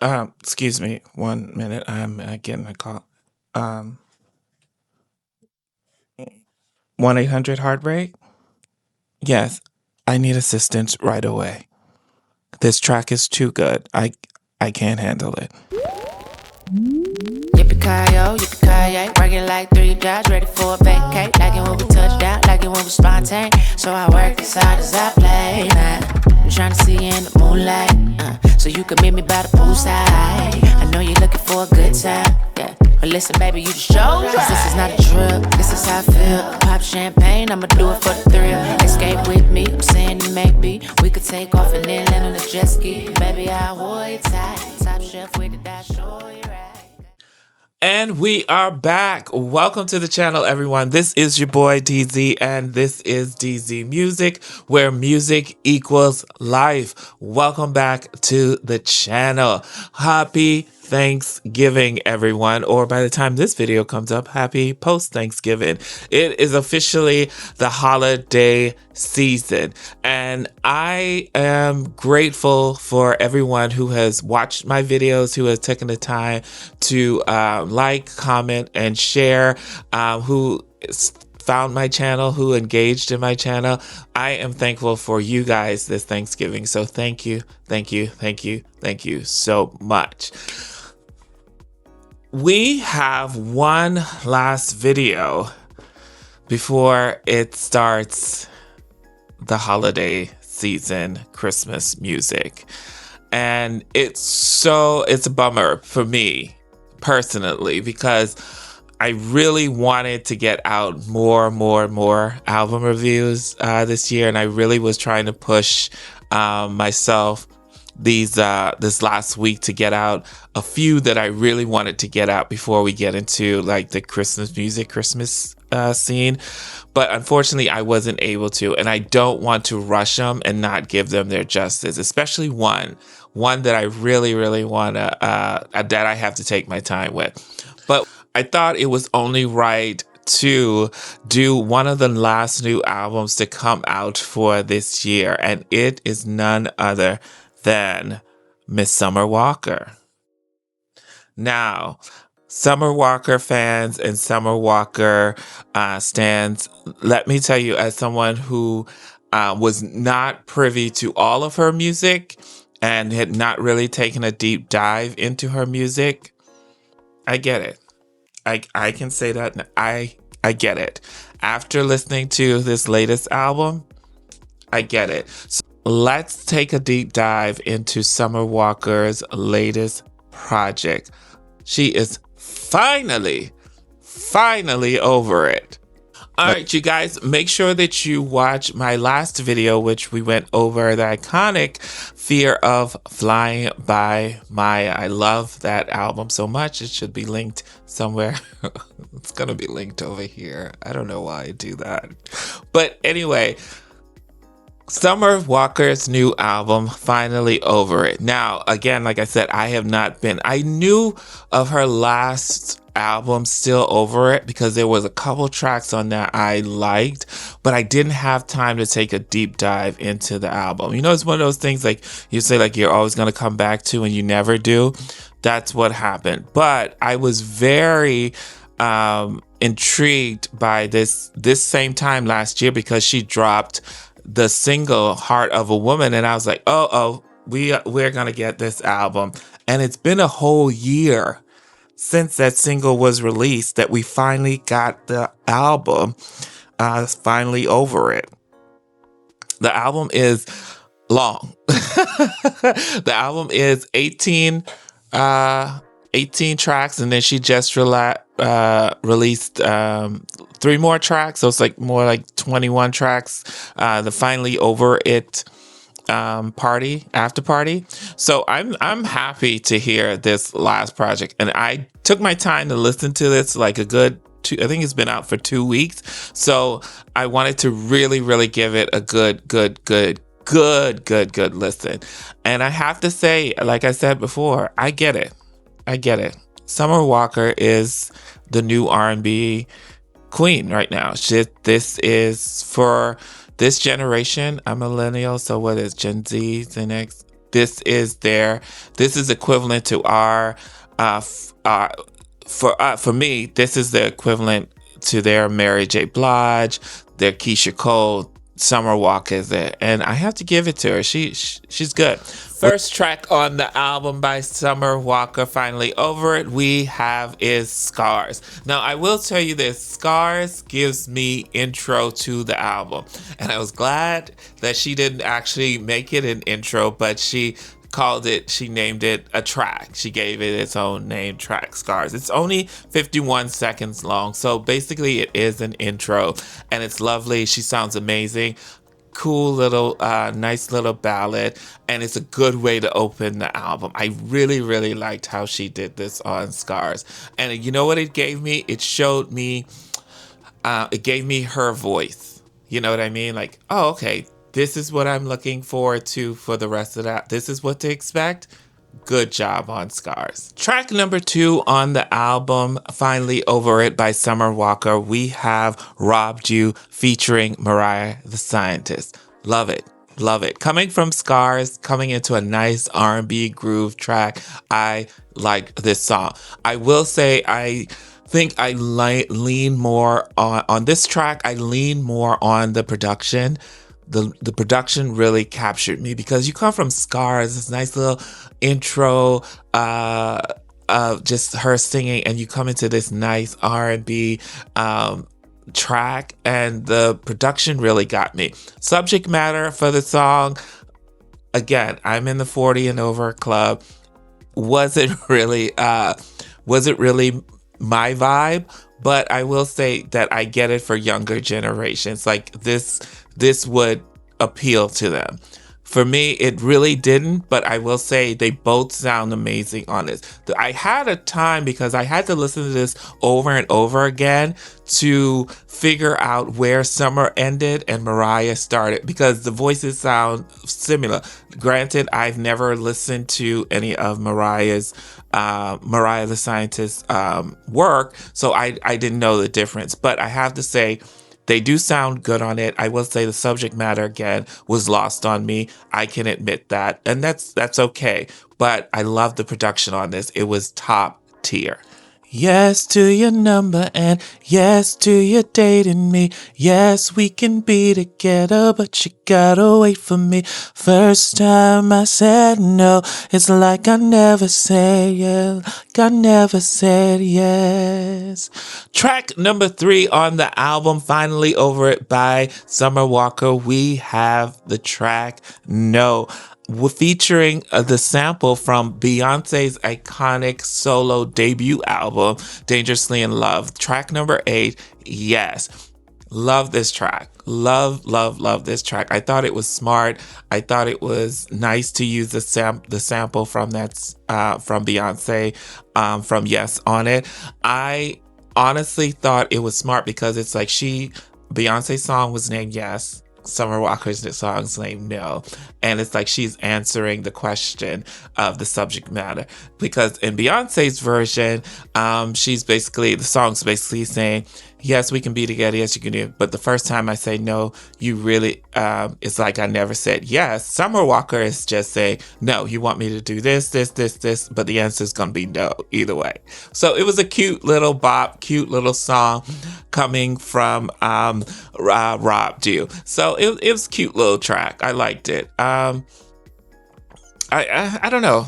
Excuse me 1 minute. I'm getting a call. Um, 1-800 heartbreak. Yes, I need assistance right away. This track is too good. I can't handle it. Yippee-ki-yo, yippee-ki-yay, working like 3 jobs, ready for a vacate. Like it when we touch down, like it when we spontaneous. So I work as hard as I play. I'm trying to see you in the moonlight, so you can meet me by the poolside. I know you're looking for a good time, yeah. But listen, baby, you just show. This is not a drill, this is how I feel. Pop champagne, I'ma do it for the thrill. Escape with me, I'm saying it maybe we could take off and then land on a jet ski. Baby, I'll hold you tight. Top shelf with the dash, show you right. And we are back. Welcome to the channel, everyone. This is your boy DZ, and this is DZ Music, where music equals life. Welcome back to the channel. Happy Thanksgiving, everyone. Or by the time this video comes up, happy post-Thanksgiving. It is officially the holiday season, and I am grateful for everyone who has watched my videos, who has taken the time to like, comment, and share, who found my channel, who engaged in my channel. I am thankful for you guys this Thanksgiving. So thank you, thank you, thank you, thank you so much. We have one last video before it starts the holiday season, Christmas music. And it's a bummer for me personally, because I really wanted to get out more album reviews this year, and I really was trying to push myself this last week to get out a few that I really wanted to get out before we get into like the Christmas music, Christmas scene. But unfortunately, I wasn't able to, and I don't want to rush them and not give them their justice, especially one that I really want to, that I have to take my time with. But I thought it was only right to do one of the last new albums to come out for this year, and it is none other than Miss Summer Walker. Now, Summer Walker fans and Summer Walker stans, let me tell you, as someone who was not privy to all of her music and had not really taken a deep dive into her music, I get it. I can say that I get it. After listening to this latest album, I get it. So let's take a deep dive into Summer Walker's latest project. She is finally over it. All right, you guys, make sure that you watch my last video, which we went over the iconic Fear of Flying by Maya. I love that album so much. It should be linked somewhere. It's going to be linked over here. I don't know why I do that. But anyway, Summer Walker's new album, finally over it. Now, again, like I said, I knew of her last album, Still Over It, because there was a couple tracks on that I liked, but I didn't have time to take a deep dive into the album. You know, it's one of those things like you say, like you're always going to come back to, and you never do. That's what happened. But I was very intrigued by this same time last year, because she dropped the single Heart of a Woman, and I was like, we're gonna get this album. And it's been a whole year since that single was released that we finally got the album, finally over it. The album is long. The album is 18 tracks, and then she just released 3 more tracks, so it's like more like 21 tracks. The finally over it after party. So I'm happy to hear this last project, and I took my time to listen to this like a good I think it's been out for 2 weeks, so I wanted to really give it a good listen. And I have to say, like I said before, I get it. Summer Walker is the new R&B queen right now. This is for this generation. I'm millennial, so what is Gen Z, Gen X? This is their, this is equivalent to our, for me, this is the equivalent to their Mary J. Blige, their Keisha Cole. Summer Walker is it, and I have to give it to her. She's good. First track on the album by Summer Walker, Finally Over It, we have is Scars. Now, I will tell you this, Scars gives me intro to the album, and I was glad that she didn't actually make it an intro, but she named it a track. She gave it its own name, track, Scars. It's only 51 seconds long, so basically it is an intro, and it's lovely. She sounds amazing. Cool little, nice little ballad, and it's a good way to open the album. I really, really liked how she did this on Scars. And you know what it gave me? It gave me her voice. You know what I mean? Like, oh, okay, this is what I'm looking forward to for the rest of that. This is what to expect. Good job on Scars. Track number 2 on the album, Finally Over It by Summer Walker, we have Robbed You featuring Mariah the Scientist. Love it. Love it. Coming from Scars, coming into a nice R&B groove track. I like this song. I will say I think I lean more on this track. I lean more on the production. The production really captured me because you come from Scars, this nice little intro, just her singing, and you come into this nice R&B track, and the production really got me. Subject matter for the song, again, I'm in the 40 and over club. Was it really my vibe? But I will say that I get it for younger generations. Like this would appeal to them. For me, it really didn't, but I will say they both sound amazing on this. I had a time because I had to listen to this over and over again to figure out where Summer ended and Mariah started because the voices sound similar. Granted, I've never listened to any of Mariah the Scientist's work, so I didn't know the difference. But I have to say, they do sound good on it. I will say the subject matter again was lost on me. I can admit that, and that's okay. But I love the production on this. It was top tier. Yes to your number and yes to your dating me. Yes, we can be together, but you gotta wait for me. First time I said no, it's like I never said yes. Like I never said yes. Track number 3 on the album, Finally Over It by Summer Walker, we have the track No, featuring the sample from Beyonce's iconic solo debut album, Dangerously in Love. Track number 8, yes. Love this track. Love this track. I thought it was smart. I thought it was nice to use the sample from from Beyonce, from Yes on it. I honestly thought it was smart because it's like Beyonce's song was named Yes. Summer Walker's song's named No. And it's like she's answering the question of the subject matter. Because in Beyonce's version, the song's basically saying, yes, we can be together, yes, you can do it. But the first time I say no, you really, it's like I never said yes. Summer Walker is just saying, no, you want me to do this, but the answer is going to be no, either way. So it was a cute little bop, cute little song coming from Robbed You. So it was a cute little track. I liked it. I don't know.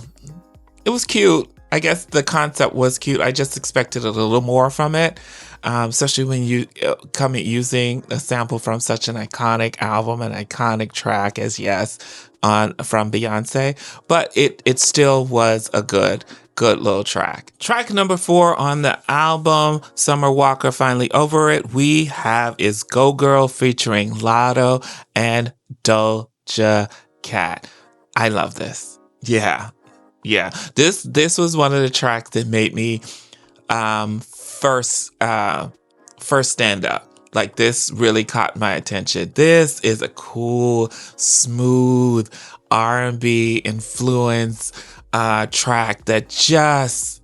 It was cute. I guess the concept was cute. I just expected a little more from it, especially when you come using a sample from such an iconic album, an iconic track as Yes from Beyonce. But it still was a good little track. Track number 4 on the album, Summer Walker, Finally Over It, we have is Go Girl featuring Lotto and Doja Cat. I love this. Yeah. This was one of the tracks that made me first stand up. Like, this really caught my attention. This is a cool, smooth R&B influence track that just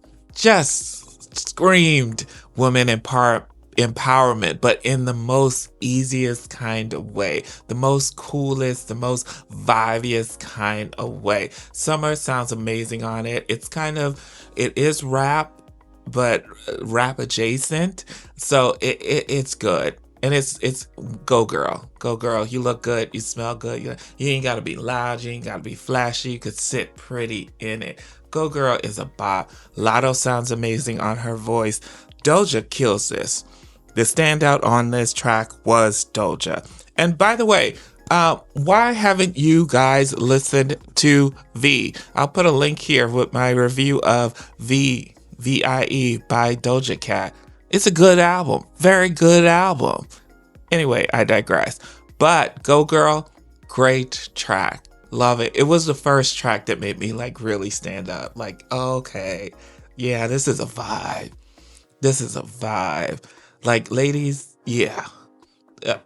screamed woman empowerment, but in the most easiest kind of way, the most coolest, the most vibiest kind of way. Summer sounds amazing on it. It is rap, but rap adjacent. So it's good. And it's go girl. You look good, you smell good. You ain't gotta be loud, you ain't gotta be flashy. You could sit pretty in it. Go girl is a bop. Lotto sounds amazing on her voice. Doja kills this. The standout on this track was Doja. And by the way, why haven't you guys listened to V? I'll put a link here with my review of VIE by Doja Cat. It's a good album. Very good album. Anyway, I digress. But Go Girl, great track. Love it. It was the first track that made me like really stand up. Like, okay, yeah, this is a vibe. This is a vibe. Like, ladies, yeah. Uh,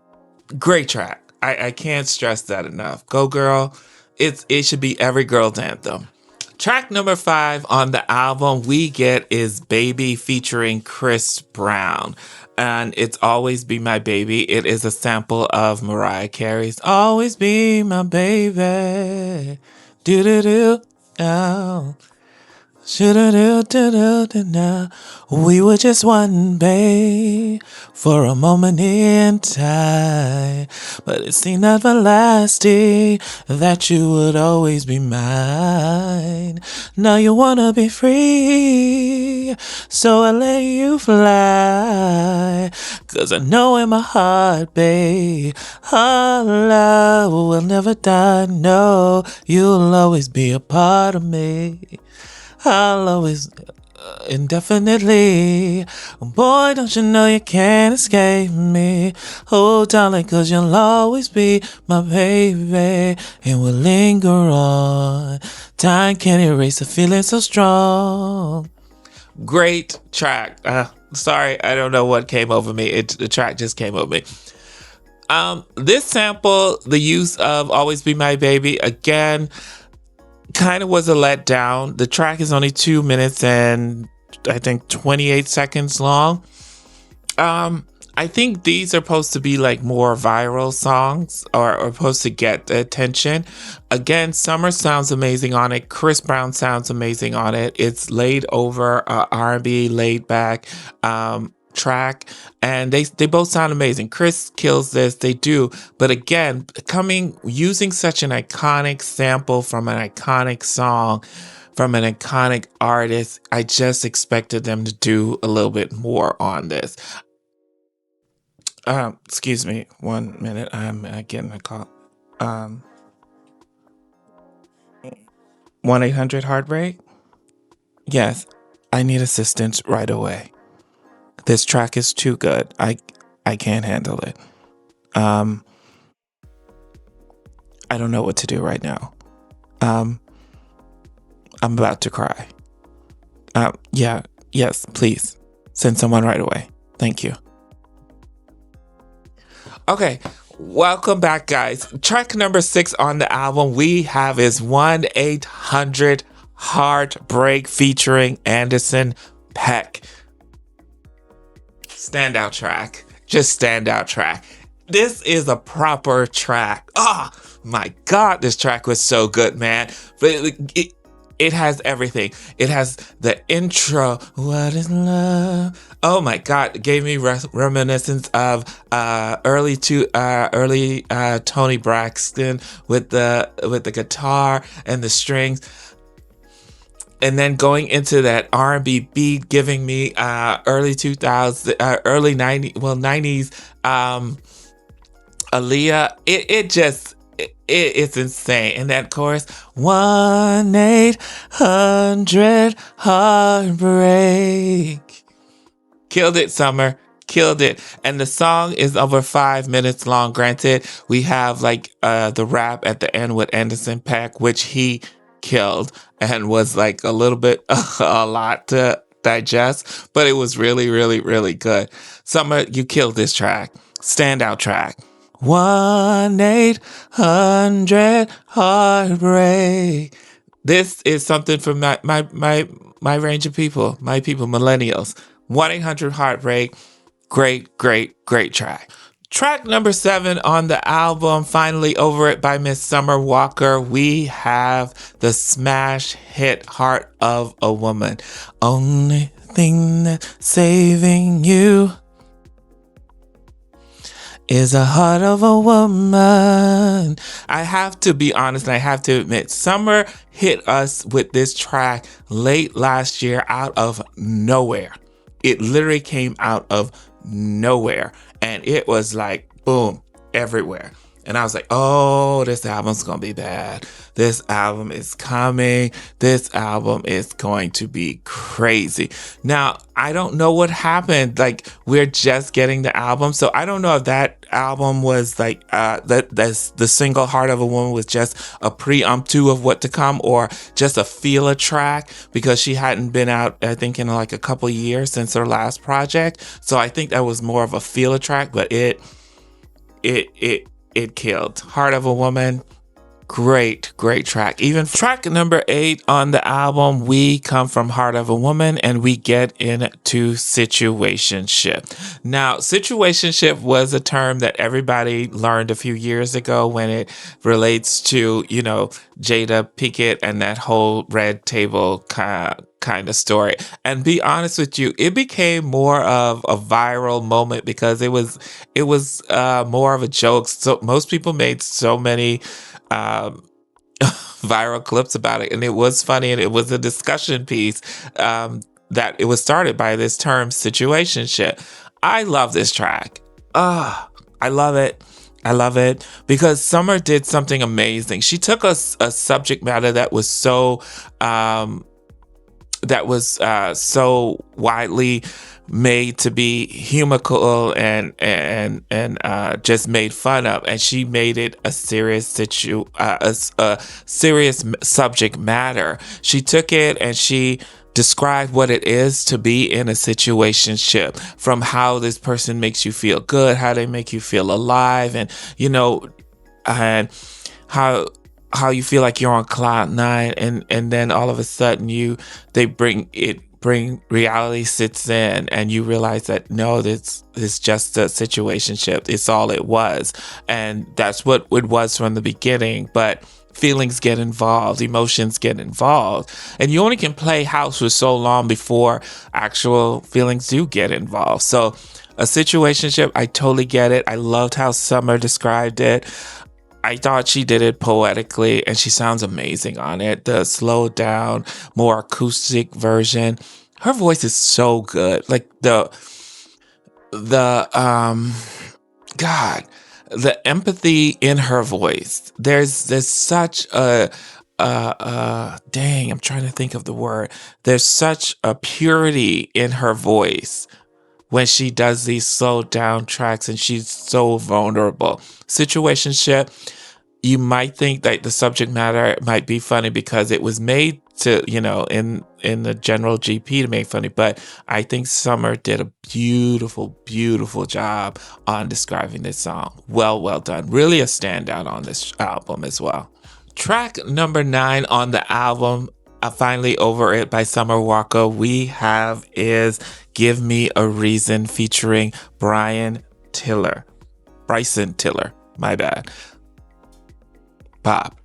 Great track. I can't stress that enough. Go Girl. It should be every girl's anthem. Track number 5 on the album we get is Baby featuring Chris Brown. And it's Always Be My Baby. It is a sample of Mariah Carey's Always Be My Baby. Do do do. Oh. Shoulda-do-do-do-do-do. We were just one, babe, for a moment in time. But it seemed everlasting that you would always be mine. Now you wanna be free, so I let you fly. 'Cause I know in my heart, babe, our love will never die. No, you'll always be a part of me. I'll always, indefinitely. Boy, don't you know you can't escape me. Oh, darling, 'cause you'll always be my baby. And we'll linger on. Time can't erase a feeling so strong. Great track. Sorry, I don't know what came over me. The track just came over me. This sample, the use of Always Be My Baby, again, kind of was a letdown. The track is only 2 minutes and I think 28 seconds long. I think these are supposed to be like more viral songs or supposed to get the attention. Again, Summer sounds amazing on it. Chris Brown sounds amazing on it. It's laid over R&B, laid back track, and they both sound amazing. Chris kills this, they do. But again, using such an iconic sample from an iconic song from an iconic artist, I just expected them to do a little bit more on this. Excuse me 1 minute, I'm getting a call. 1-800 heartbreak. Yes, I need assistance right away. This track is too good. I can't handle it. I don't know what to do right now. I'm about to cry. Yes, please. Send someone right away. Thank you. Okay, welcome back, guys. Track number 6 on the album we have is 1-800 Heartbreak featuring Anderson .Paak. Standout track. Just standout track. This is a proper track. Oh my God, this track was so good, man. But it has everything. It has the intro. What is love? Oh my God, it gave me reminiscence of early Tony Braxton with the guitar and the strings. And then going into that R&B beat, giving me early 2000s, early 90s, Aaliyah. It's insane. And that chorus, 1-800 Heartbreak. Killed it, Summer. Killed it. And the song is over 5 minutes long. Granted, we have like the rap at the end with Anderson .Paak, which he killed and was like a little bit a lot to digest, but it was really, really, really good. Summer, you killed this track. Standout track. 1-800 Heartbreak. This is something from my range of people, my people, millennials. 1-800 Heartbreak. Great, great, great track. Track number 7 on the album, Finally Over It by Miss Summer Walker, we have the smash hit Heart of a Woman. Only thing that's saving you is a heart of a woman. I have to be honest and I have to admit, Summer hit us with this track late last year out of nowhere. It literally came out of nowhere and it was like boom everywhere. And I was like, oh, this album's going to be bad. This album is coming. This album is going to be crazy. Now, I don't know what happened. Like, we're just getting the album. So I don't know if that album was like, that's the single Heart of a Woman was just a preemptive of what to come or just a feeler track because she hadn't been out, I think, in like a couple years since her last project. So I think that was more of a feeler track, but it killed. Heart of a Woman, great, great track. Even track number 8 on the album, we come from Heart of a Woman and we get into situationship. Now, situationship was a term that everybody learned a few years ago when it relates to, Jada Pinkett and that whole red table kind of story. And be honest with you, it became more of a viral moment because it was more of a joke. So most people made so many viral clips about it, and it was funny, and it was a discussion piece that it was started by this term situationship. I love this track. I love it. I love it because Summer did something amazing. She took a subject matter that was so so widely made to be humical and just made fun of, and she made it a serious a serious subject matter. She took it and she described what it is to be in a situationship, from how this person makes you feel good, how they make you feel alive, and and how you feel like you're on cloud 9, and then all of a sudden bring reality sits in and you realize that no, this is just a situationship. It's all it was. And that's what it was from the beginning. But feelings get involved, emotions get involved. And you only can play house for so long before actual feelings do get involved. So a situationship, I totally get it. I loved how Summer described it. I thought she did it poetically and she sounds amazing on it. The slowed down, more acoustic version. Her voice is so good. Like the empathy in her voice. There's such dang, I'm trying to think of the word. There's such a purity in her voice when she does these slowed down tracks, and she's so vulnerable. Situationship, you might think that the subject matter might be funny because it was made to, in the general GP to make funny, but I think Summer did a beautiful, beautiful job on describing this song. Well done. Really a standout on this album as well. Track number 9 on the album, Finally Over It by Summer Walker, we have is Give Me a Reason featuring Bryson Tiller, my bad. Pop.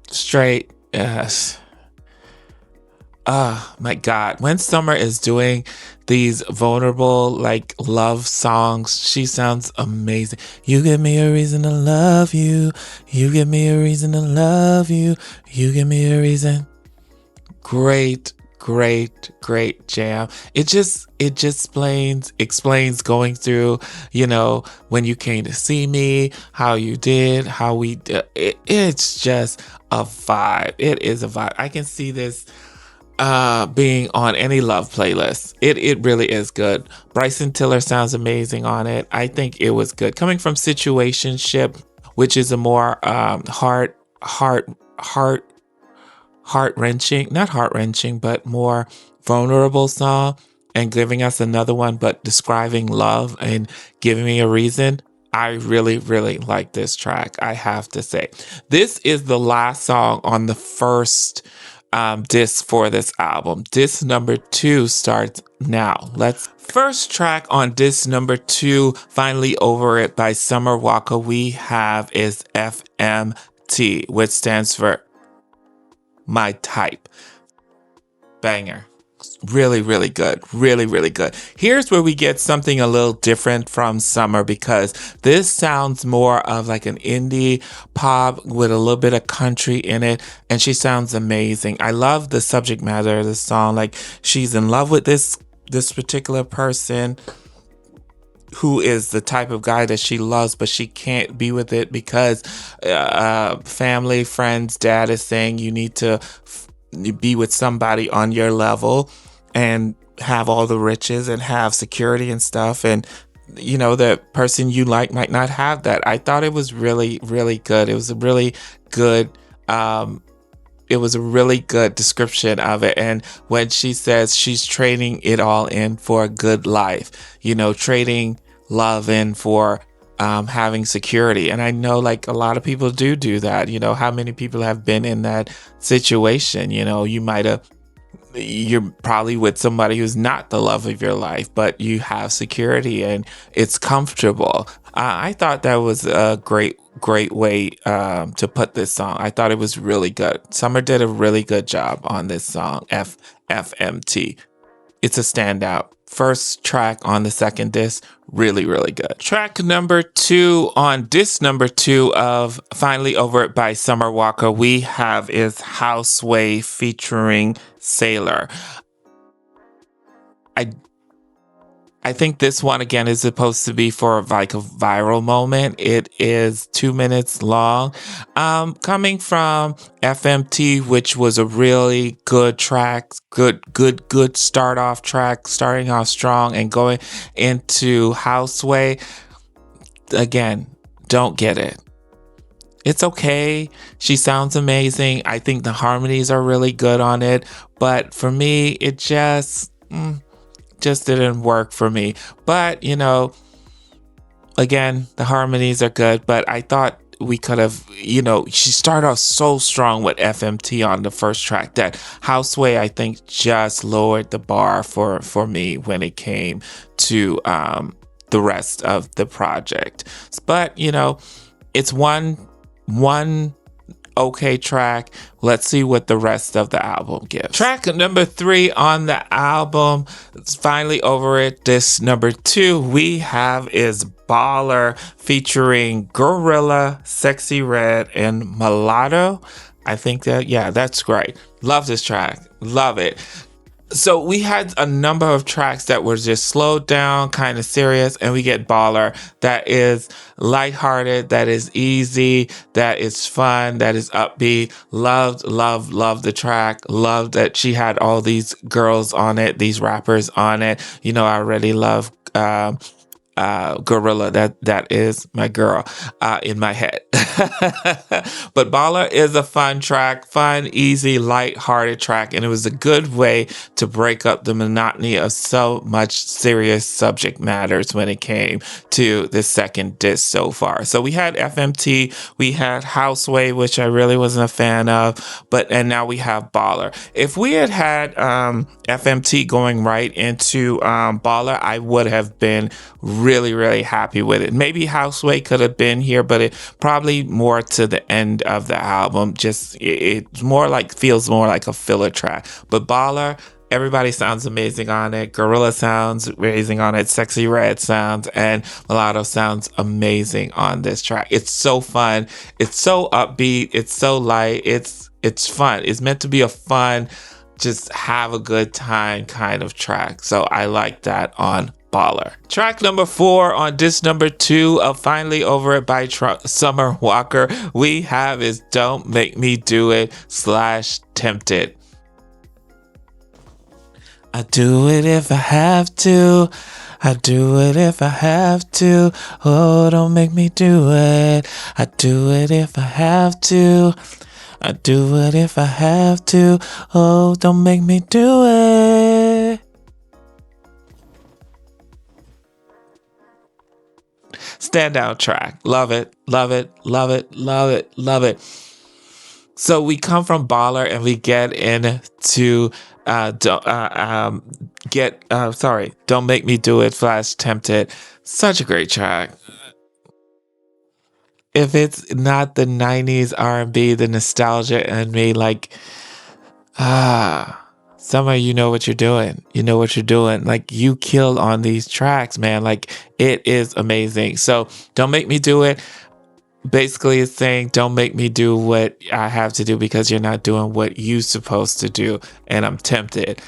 Straight, yes. My God. When Summer is doing these vulnerable, like, love songs, she sounds amazing. You give me a reason to love you. You give me a reason to love you. You give me a reason. Great jam. It just explains going through, when you came to see me, how you did, how we did. It's just a vibe. It is a vibe. I can see this being on any love playlist. It really is good. Bryson Tiller sounds amazing on it. I think it was good. Coming from Situationship, which is a more not heart-wrenching, but more vulnerable song, and giving us another one, but describing love and giving me a reason. I really, really like this track, I have to say. This is the last song on the first disc for this album. Disc number 2 starts now. Let's first track on disc number 2, Finally Over It by Summer Walker, we have is FMT, which stands for My Type. Banger. Really, really good. Really, really good. Here's where we get something a little different from Summer, because this sounds more of like an indie pop with a little bit of country in it, and she sounds amazing. I love the subject matter of the song. Like, she's in love with this particular person who is the type of guy that she loves, but she can't be with it because family, friends, dad is saying you need to be with somebody on your level and have all the riches and have security and stuff, and the person you like might not have that. I thought it was really, really good. It was a really good description of it. And when she says she's trading it all in for a good life, trading love in for having security. And I know like a lot of people do that. How many people have been in that situation? You're probably with somebody who's not the love of your life, but you have security and it's comfortable. I thought that was a great way to put this song. I thought it was really good. Summer did a really good job on this song, FMT. It's a standout. First track on the second disc, really, really good. Track number 2 on disc number 2 of Finally Over It by Summer Walker, we have is Houseway featuring Sailor. I think this one again is supposed to be for like a viral moment. It is 2 minutes long. Coming from FMT, which was a really good track, good start off track, starting off strong and going into Houseway. Again, don't get it. It's okay. She sounds amazing. I think the harmonies are really good on it. But for me, it just didn't work for me. But, again, the harmonies are good. But I thought we could have, she started off so strong with FMT on the first track that Houseway, I think, just lowered the bar for me when it came to the rest of the project. But, it's one okay track. Let's see what the rest of the album gives. Track number 3 on the album, it's Finally Over It. This number 2 we have is Baller featuring Gorilla, Sexy Red, and Mulatto. I think that's great. Love this track. Love it. So we had a number of tracks that were just slowed down, kind of serious, and we get Baller that is lighthearted, that is easy, that is fun, that is upbeat. Loved the track. Loved that she had all these girls on it, these rappers on it. I already love Gorilla. That is my girl in my head. But Baller is a fun track, fun, easy, light-hearted track, and it was a good way to break up the monotony of so much serious subject matters when it came to the second disc so far. So we had FMT, we had Houseway, which I really wasn't a fan of, and now we have Baller. If we had FMT going right into Baller, I would have been really, really happy with it. Maybe Houseway could have been here, but it probably more to the end of the album. Just it's more like, feels more like a filler track. But Baller, everybody sounds amazing on it. Gorilla sounds amazing on it. Sexy Red sounds, and Mulatto sounds amazing on this track. It's so fun. It's so upbeat. It's so light. It's fun. It's meant to be a fun, just have a good time kind of track. So I like that on Baller. Track number 4 on disc number 2 of Finally Over It by Summer Walker we have is Don't Make Me Do It /Tempted. I do it if I have to. I do it if I have to. Oh, don't make me do it. I do it if I have to. I do it if I have to. Oh, don't make me do it. Standout track. Love it. Love it. Love it. Love it. Love it. So we come from Baller and we get into Don't Make Me Do It / Tempted. Such a great track. If it's not the 90s R&B, the nostalgia in me, like, Summer, you know what you're doing. You know what you're doing. Like, you killed on these tracks, man. Like, it is amazing. So Don't Make Me Do It basically is saying, don't make me do what I have to do because you're not doing what you're supposed to do. And I'm tempted.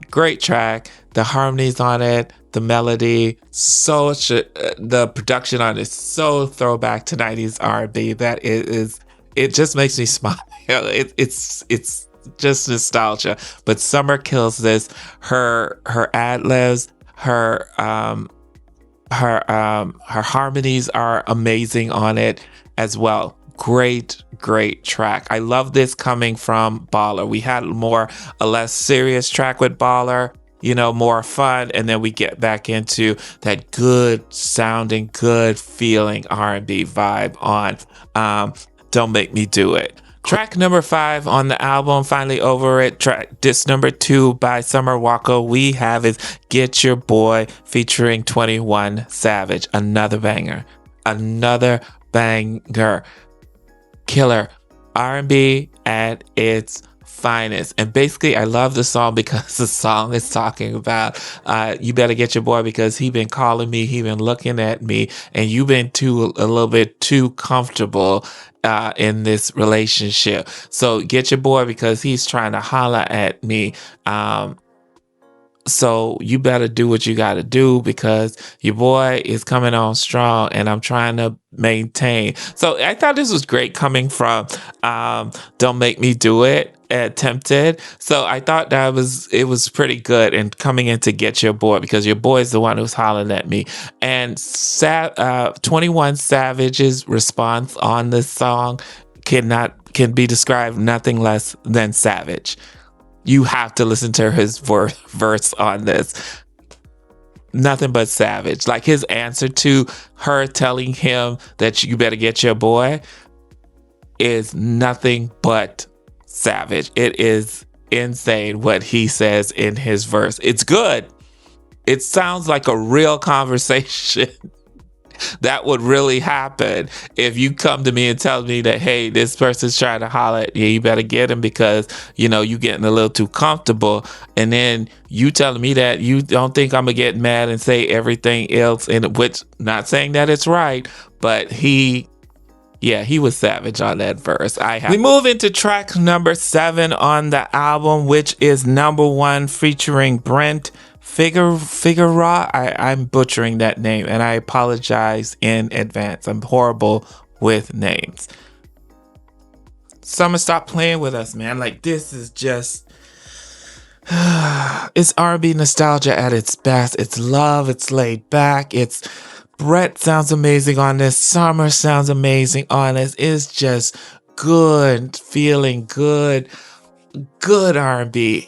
Great track. The harmonies on it, the melody, the production on it is so throwback to 90s R&B that it just makes me smile. It's just nostalgia. But Summer kills this. Her ad libs, her harmonies are amazing on it as well. Great track. I love this coming from Baller. We had a less serious track with Baller, more fun, and then we get back into that good sounding, good feeling R&B vibe on Don't Make Me Do It. Track number 5 on the album, Finally Over It. Track disc number 2 by Summer Walker. We have is Get Your Boy featuring 21 Savage. Another banger. Killer. R&B at its finest. And basically, I love the song because the song is talking about you better get your boy because he been calling me, he been looking at me, and you been a little bit too comfortable in this relationship. So get your boy because he's trying to holler at me. So you better do what you got to do because your boy is coming on strong and I'm trying to maintain. So I thought this was great coming from Don't Make Me Do It at Tempted. So I thought it was pretty good and coming in to Get Your Boy because your boy is the one who's hollering at me. And 21 Savage's response on this song can be described nothing less than savage. You have to listen to his verse on this. Nothing but savage. Like his answer to her telling him that you better get your boy is nothing but savage. It is insane what he says in his verse. It's good. It sounds like a real conversation that would really happen if you come to me and tell me that, hey, this person's trying to holler at you, you better get him because, you getting a little too comfortable. And then you telling me that you don't think I'm going to get mad and say everything else, in which not saying that it's right, but he was savage on that verse. We move into track number 7 on the album, which is number 1 featuring Brent Figueroa. I'm butchering that name and I apologize in advance. I'm horrible with names. Summer, stop playing with us, man. Like, this is just it's R&B nostalgia at its best. It's love, it's laid back, it's Brett sounds amazing on this. Summer sounds amazing on this. It's just good feeling, good R&B.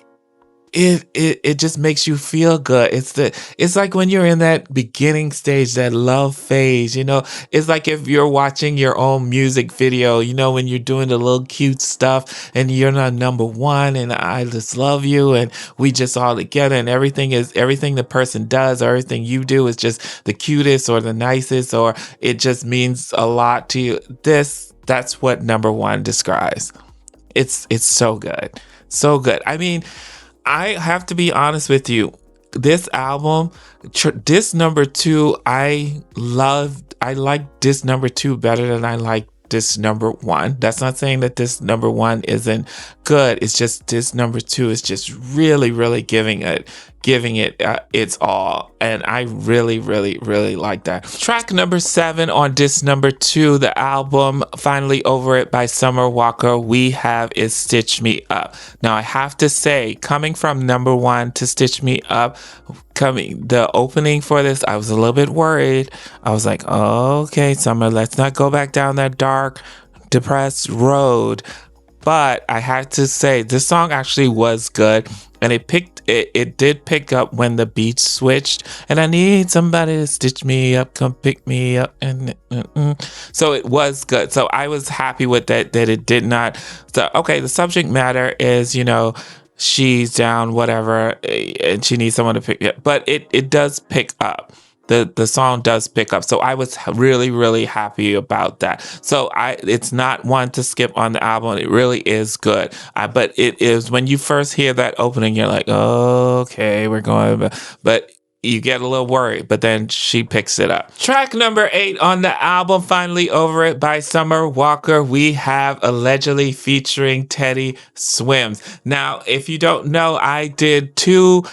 It just makes you feel good. It's like when you're in that beginning stage, that love phase, it's like if you're watching your own music video, when you're doing the little cute stuff and you're not number 1 and I just love you and we just all together and everything the person does or everything you do is just the cutest or the nicest or it just means a lot to you. That's what number 1 describes. It's so good. So good. I mean, I have to be honest with you. This album, disc number 2, I like disc number 2 better than I like disc number 1. That's not saying that disc number 1 isn't good. It's just disc number 2 is just really, really giving it its all. And I really, really, really like that. Track number 7 on disc number 2, the album Finally Over It by Summer Walker, we have is Stitch Me Up. Now I have to say, coming from number 1 to Stitch Me Up, the opening for this, I was a little bit worried. I was like, oh, okay, Summer, let's not go back down that dark, depressed road. But I had to say, this song actually was good. and it did pick up when the beat switched, and I need somebody to stitch me up, come pick me up, and so it was good. So I was happy with that it did not. So okay, the subject matter is, she's down, whatever, and she needs someone to pick it, but it does pick up. The song does pick up, so I was really, really happy about that. So it's not one to skip on the album. It really is good. But it is, when you first hear that opening, you're like, oh, okay, we're going, but you get a little worried, but then she picks it up. Track number 8 on the album, Finally Over It by Summer Walker, we have Allegedly featuring Teddy Swims. Now, if you don't know, I did two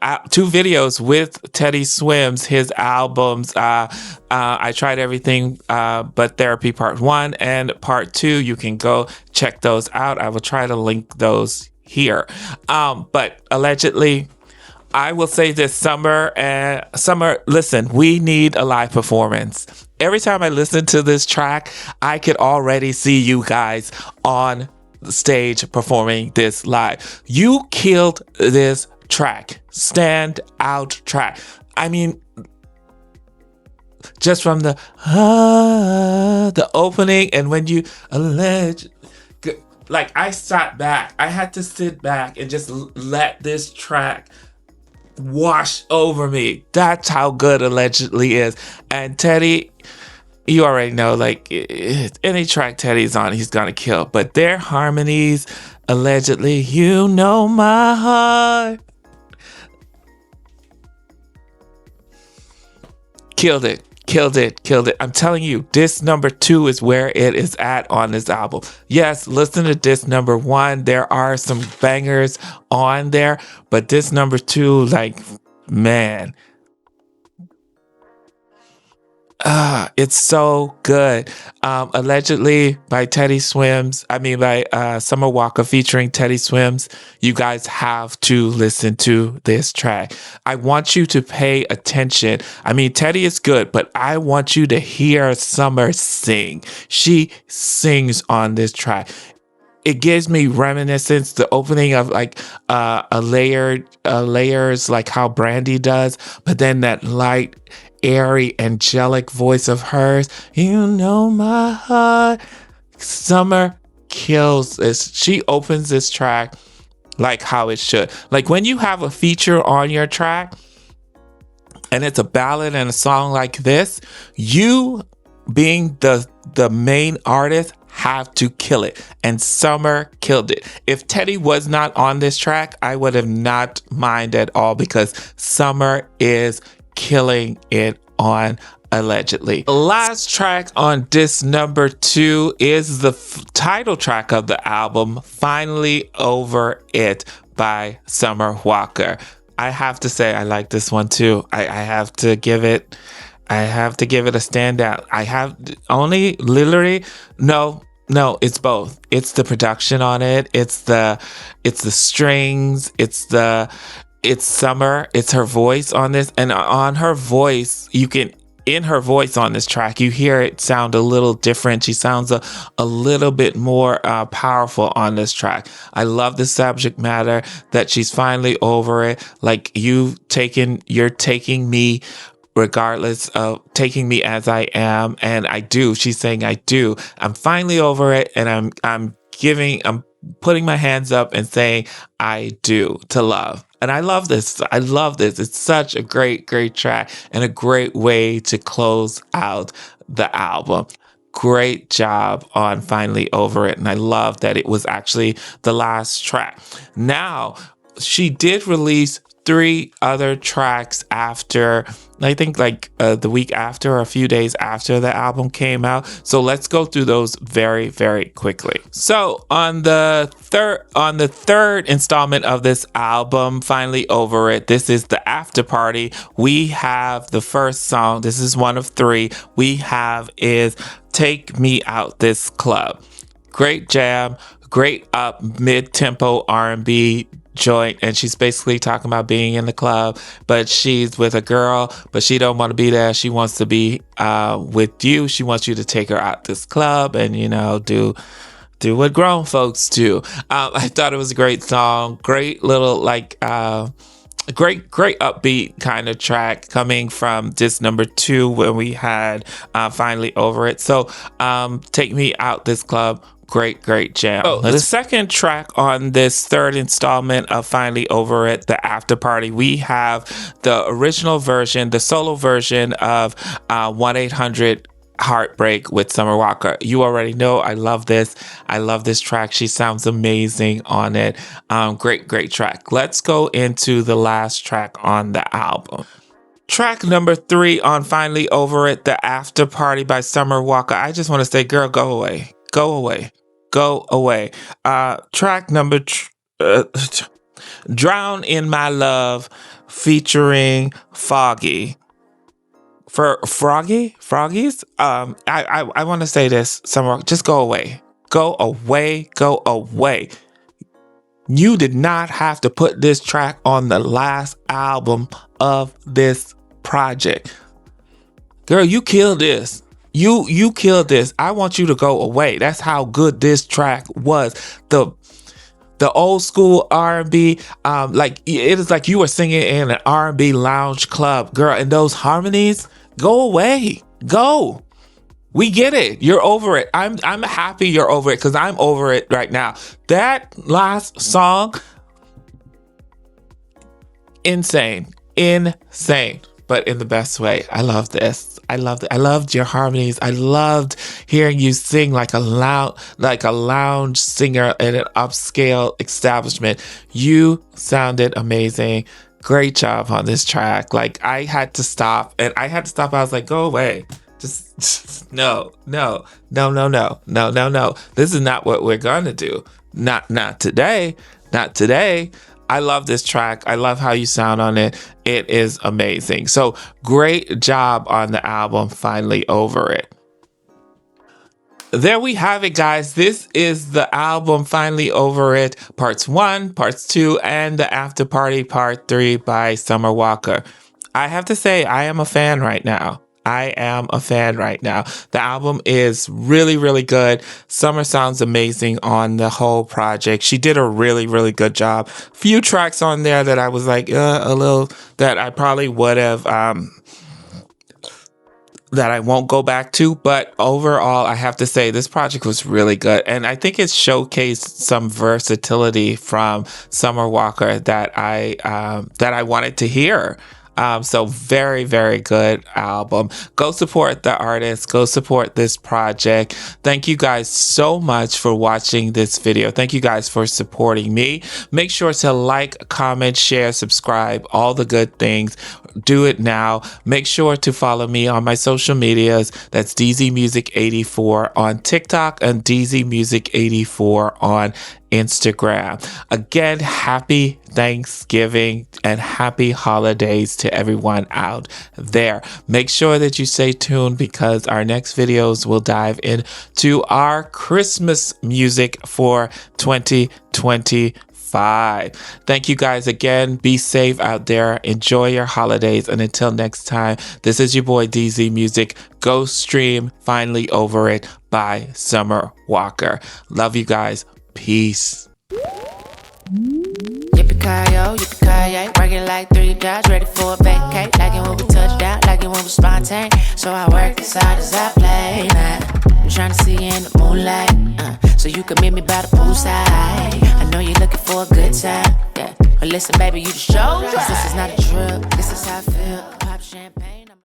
videos with Teddy Swims, his albums. I Tried Everything But Therapy Part 1 and Part 2. You can go check those out. I will try to link those here. But allegedly, I will say this, Summer, listen, we need a live performance. Every time I listen to this track, I could already see you guys on the stage performing this live. You killed this track, Standout track. I mean, just from the opening, and when you like, I sat back. I had to sit back and just let this track wash over me. That's how good Allegedly is. And Teddy, you already know, like, any track Teddy's on, he's gonna kill. But their harmonies, Allegedly, you know my heart. Killed it. I'm telling you, disc number 2 is where it is at on this album. Yes, listen to disc number 1. There are some bangers on there, but disc number 2, like, man, it's so good. Allegedly by Summer Walker featuring Teddy Swims. You guys have to listen to this track. I want you to pay attention. I mean, Teddy is good, but I want you to hear Summer sing. She sings on this track. It gives me reminiscence, the opening of like layers, like how Brandy does, but then that light, airy, angelic voice of hers. You know my heart. Summer kills this. She opens this track like how it should. Like, when you have a feature on your track and it's a ballad and a song like this, you being the main artist have to kill it, and Summer killed it. If Teddy was not on this track, I would have not mind at all, because Summer is killing it on Allegedly. The last track on disc number 2 is the title track of the album, Finally Over It by Summer Walker. I have to say, I like this one too. I have to give it a standout. I have only literally no, it's both. It's the production on it. It's the strings. It's Summer. It's her voice on this, and on her voice, in her voice on this track, you hear it sound a little different. She sounds a little bit more powerful on this track. I love the subject matter, that she's finally over it. Like, you're taking me regardless of taking me as I am. And I do. She's saying, I do. I'm finally over it. And I'm putting my hands up and saying, I do, to love. And I love this. It's such a great, great track, and a great way to close out the album. Great job on Finally Over It. And I love that it was actually the last track. Now, she did release 3 other tracks after, I think, like the week after, or a few days after the album came out. So let's go through those very, very quickly. So on the third installment of this album, Finally Over It, this is the After Party. We have the first song. This is one of 3 we have, is Take Me Out This Club. Great jam, great up mid-tempo R&B joint, and she's basically talking about being in the club, but she's with a girl, but she don't want to be there. She wants to be with you. She wants you to take her out this club and, do do what grown folks do. I thought it was a great song, great little great upbeat kind of track coming from disc number 2 when we had Finally Over It. So Take Me Out This Club, great jam. So the second track on this third installment of Finally Over It, the After Party, we have the original version, the solo version of 1-800 Heartbreak with Summer Walker. You already know I love this. I love this track. She sounds amazing on it. Great track. Let's go into the last track on the album. Track number 3 on Finally Over It, The After Party by Summer Walker. I just want to say, girl, go away. Go away. Go away. Track number Drown in My Love featuring Foggy. For Froggies, I want to say this, Summer, just go away. Go away. Go away. You did not have to put this track on the last album of this project. Girl, you killed this. You killed this. I want you to go away. That's how good this track was. The old school R&B, like it is like you were singing in an R&B lounge club, girl. And those harmonies, go away. Go. We get it. You're over it. I'm happy you're over it because I'm over it right now. That last song, insane, but in the best way. I love this. I loved your harmonies. I loved hearing you sing like a lounge singer in an upscale establishment. You sounded amazing. Great job on this track. Like I had to stop. I was like, go away. Just no. This is not what we're gonna do. Not today. Not today. I love this track. I love how you sound on it. It is amazing. So great job on the album, Finally Over It. There we have it, guys. This is the album Finally Over It, parts 1, parts 2, and the After Party part 3 by Summer Walker. I have to say, I am a fan right now. The album is really good. Summer sounds amazing on the whole project. She did a really good job. Few tracks on there that I was like, a little, that I probably would have, that I won't go back to, but overall, I have to say this project was really good, and I think it showcased some versatility from Summer Walker that I wanted to hear. So very good album. Go support the artist. Go support this project. Thank you guys so much for watching this video. Thank you guys for supporting me. Make sure to like, comment, share, subscribe, all the good things. Do it now. Make sure to follow me on my social medias. That's DZ Music 84 on TikTok and DZ Music 84 on Instagram. Again, happy Thanksgiving and happy holidays to everyone out there. Make sure that you stay tuned because our next videos will dive into our Christmas music for 2025. Thank you guys again. Be safe out there. Enjoy your holidays. And until next time, this is your boy DZ Music. Go stream Finally Over It by Summer Walker. Love you guys. Peace. Yippee-ki-yo, working like 3 jobs, ready for a vacate. Like it when we touch down, like it when we spontaneous. So I work as hard as I play. I'm trying to see you in the moonlight, so you can meet me by the poolside. I know you're looking for a good time, yeah. But listen, baby, you just show. This is not a drug, this is how I feel. Pop champagne.